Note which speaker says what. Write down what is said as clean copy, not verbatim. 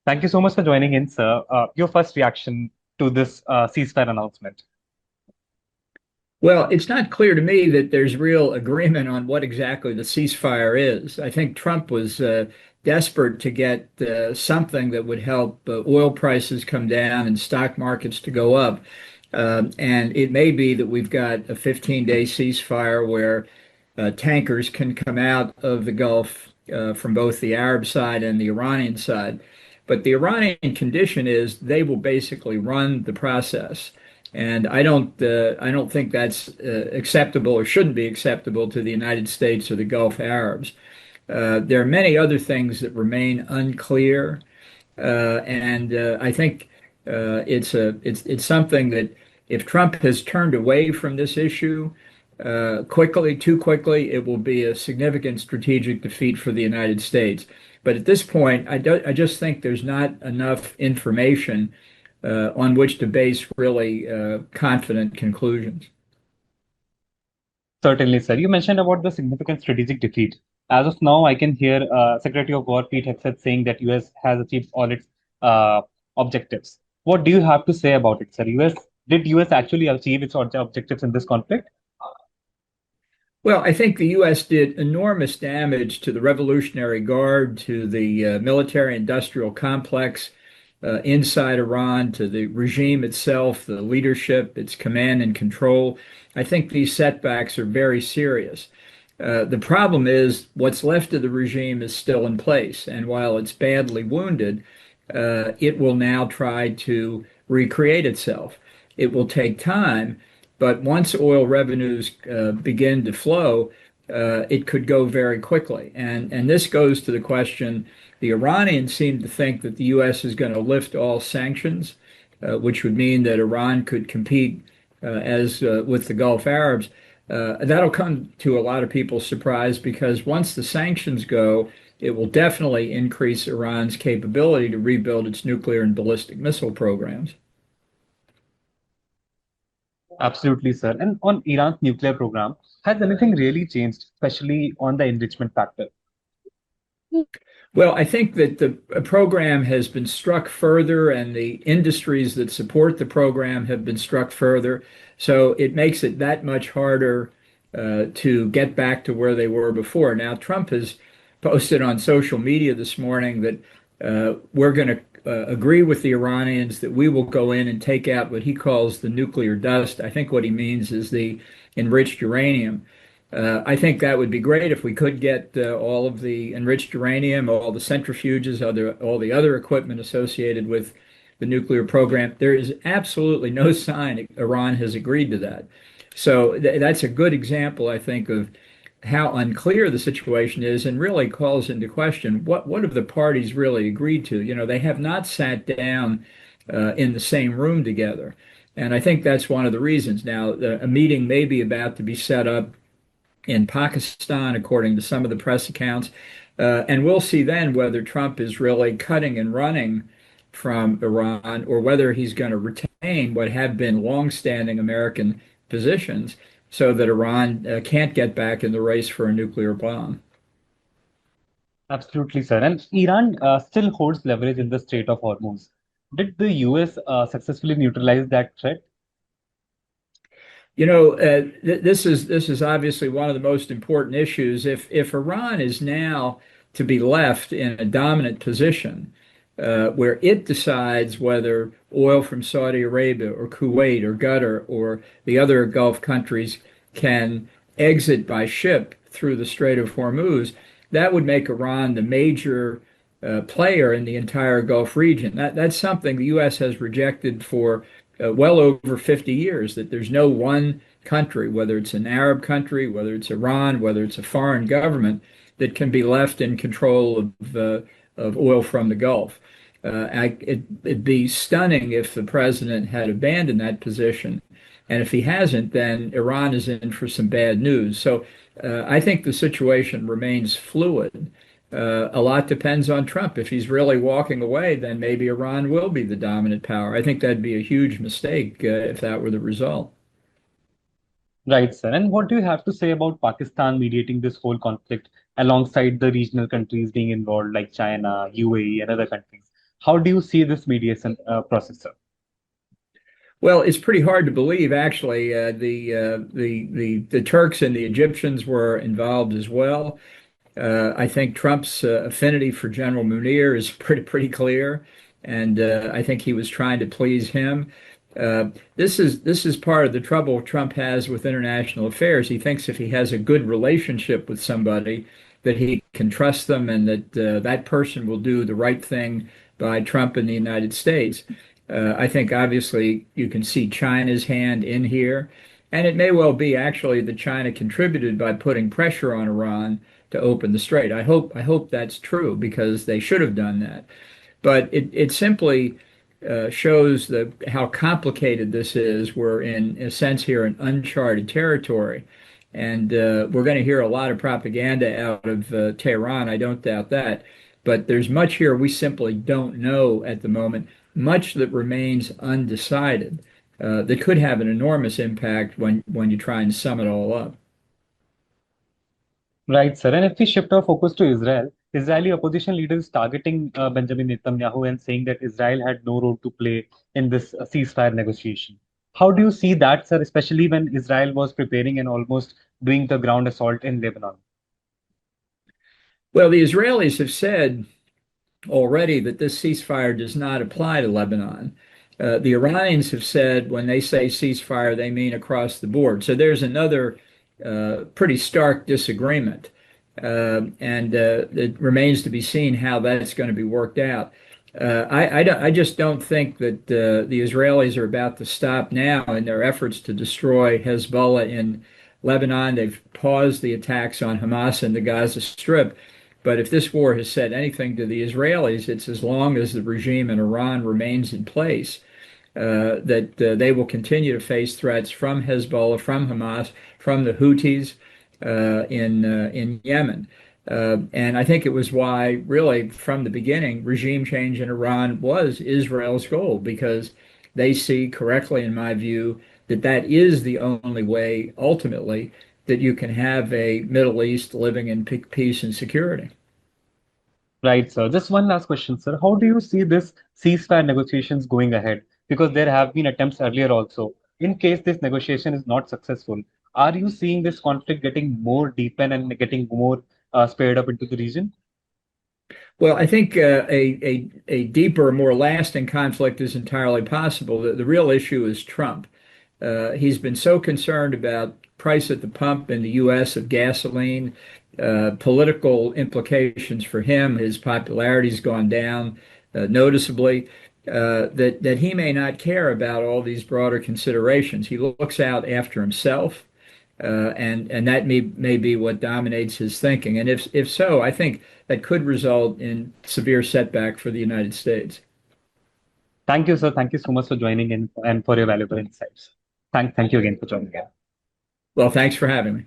Speaker 1: Thank you so much for joining in, sir. Your first reaction to this ceasefire announcement.
Speaker 2: Well, it's not clear to me that there's real agreement on what exactly the ceasefire is. I think Trump was desperate to get something that would help oil prices come down and stock markets to go up. And it may be that we've got a 15-day ceasefire where tankers can come out of the Gulf from both the Arab side and the Iranian side. But the Iranian condition is they will basically run the process. And I don't think that's acceptable or shouldn't be acceptable to the United States or the Gulf Arabs. There are many other things that remain unclear, and I think it's something that if Trump has turned away from this issue too quickly, it will be a significant strategic defeat for the United States. But at this point, I just think there's not enough information on which to base really confident conclusions.
Speaker 1: Certainly, sir. You mentioned about the significant strategic defeat. As of now, I can hear Secretary of War Pete Hegseth saying that US has achieved all its uh, objectives. What do you have to say about it, sir? Did US actually achieve its objectives in this conflict?
Speaker 2: Well, I think the U.S. did enormous damage to the Revolutionary Guard, to the military industrial complex inside Iran, to the regime itself, the leadership, its command and control. I think these setbacks are very serious. The problem is what's left of the regime is still in place. And while it's badly wounded, it will now try to recreate itself. It will take time, but once oil revenues begin to flow, it could go very quickly. And this goes to the question the Iranians seem to think that the U.S. is going to lift all sanctions, which would mean that Iran could compete as with the Gulf Arabs. That'll come to a lot of people's surprise because once the sanctions go, it will definitely increase Iran's capability to rebuild its nuclear and ballistic missile programs.
Speaker 1: Absolutely, sir. And on Iran's nuclear program, has anything really changed, especially on the enrichment factor?
Speaker 2: Well, I think that the program has been struck further, and the industries that support the program have been struck further. So it makes it that much harder to get back to where they were before. Now, Trump has posted on social media this morning that we're going to agree with the Iranians that we will go in and take out what he calls the nuclear dust. I think what he means is the enriched uranium. I think that would be great if we could get all of the enriched uranium, all the centrifuges, all the other equipment associated with the nuclear program. There is absolutely no sign Iran has agreed to that. So that's a good example, I think, of how unclear the situation is and really calls into question what have the parties really agreed to? You know, they have not sat down in the same room together. And I think that's one of the reasons. Now, a meeting may be about to be set up in Pakistan, according to some of the press accounts. And we'll see then whether Trump is really cutting and running from Iran or whether he's going to retain what have been longstanding American positions so that Iran can't get back in the race for a nuclear bomb.
Speaker 1: Absolutely, sir. And Iran still holds leverage in the Strait of Hormuz. Did the US successfully neutralize that threat?
Speaker 2: You know, this is obviously one of the most important issues. If Iran is now to be left in a dominant position, where it decides whether oil from Saudi Arabia or Kuwait or Qatar or the other Gulf countries can exit by ship through the Strait of Hormuz, that would make Iran the major player in the entire Gulf region. That's something the U.S. has rejected for well over 50 years, that there's no one country, whether it's an Arab country, whether it's Iran, whether it's a foreign government, that can be left in control of oil from the Gulf. It'd be stunning if the president had abandoned that position. And if he hasn't, then Iran is in for some bad news. So I think the situation remains fluid. A lot depends on Trump. If he's really walking away, then maybe Iran will be the dominant power. I think that'd be a huge mistake if that were the result.
Speaker 1: Right, sir. And what do you have to say about Pakistan mediating this whole conflict alongside the regional countries being involved, like China, UAE, and other countries? How do you see this mediation process, sir?
Speaker 2: Well, it's pretty hard to believe, actually. The Turks and the Egyptians were involved as well. I think Trump's affinity for General Munir is pretty clear, and I think he was trying to please him. This is part of the trouble Trump has with international affairs. He thinks if he has a good relationship with somebody, that he can trust them, and that that person will do the right thing by Trump and the United States. I think obviously you can see China's hand in here, and it may well be actually that China contributed by putting pressure on Iran to open the strait. I hope that's true because they should have done that. But it simply shows how complicated this is. We're in a sense here in uncharted territory, and we're going to hear a lot of propaganda out of Tehran. I don't doubt that. But there's much here we simply don't know at the moment, much that remains undecided, that could have an enormous impact when you try and sum it all up.
Speaker 1: Right, sir. And if we shift our focus to Israel, Israeli opposition leaders targeting Benjamin Netanyahu and saying that Israel had no role to play in this ceasefire negotiation. How do you see that, sir, especially when Israel was preparing and almost doing the ground assault in Lebanon?
Speaker 2: Well, the Israelis have said already that this ceasefire does not apply to Lebanon. The Iranians have said when they say ceasefire, they mean across the board. So there's another pretty stark disagreement. And it remains to be seen how that's going to be worked out. I just don't think that the Israelis are about to stop now in their efforts to destroy Hezbollah in Lebanon. They've paused the attacks on Hamas in the Gaza Strip. But if this war has said anything to the Israelis, it's as long as the regime in Iran remains in place, that they will continue to face threats from Hezbollah, from Hamas, from the Houthis in Yemen. And I think it was why, really, from the beginning, regime change in Iran was Israel's goal, because they see correctly, in my view, that that is the only way, ultimately, that you can have a Middle East living in peace and security.
Speaker 1: Right, sir. Just one last question, sir. How do you see this ceasefire negotiations going ahead? Because there have been attempts earlier also. In case this negotiation is not successful, are you seeing this conflict getting more deepened and getting more spared up into the region?
Speaker 2: Well, I think a deeper, more lasting conflict is entirely possible. The real issue is Trump. He's been so concerned about price at the pump in the U.S. of gasoline, political implications for him. His popularity's gone down noticeably. That he may not care about all these broader considerations. He looks out after himself, and that may be what dominates his thinking. And if so, I think that could result in severe setback for the United States.
Speaker 1: Thank you, sir. Thank you so much for joining in and for your valuable insights. Thank you again for joining in.
Speaker 2: Well, thanks for having me.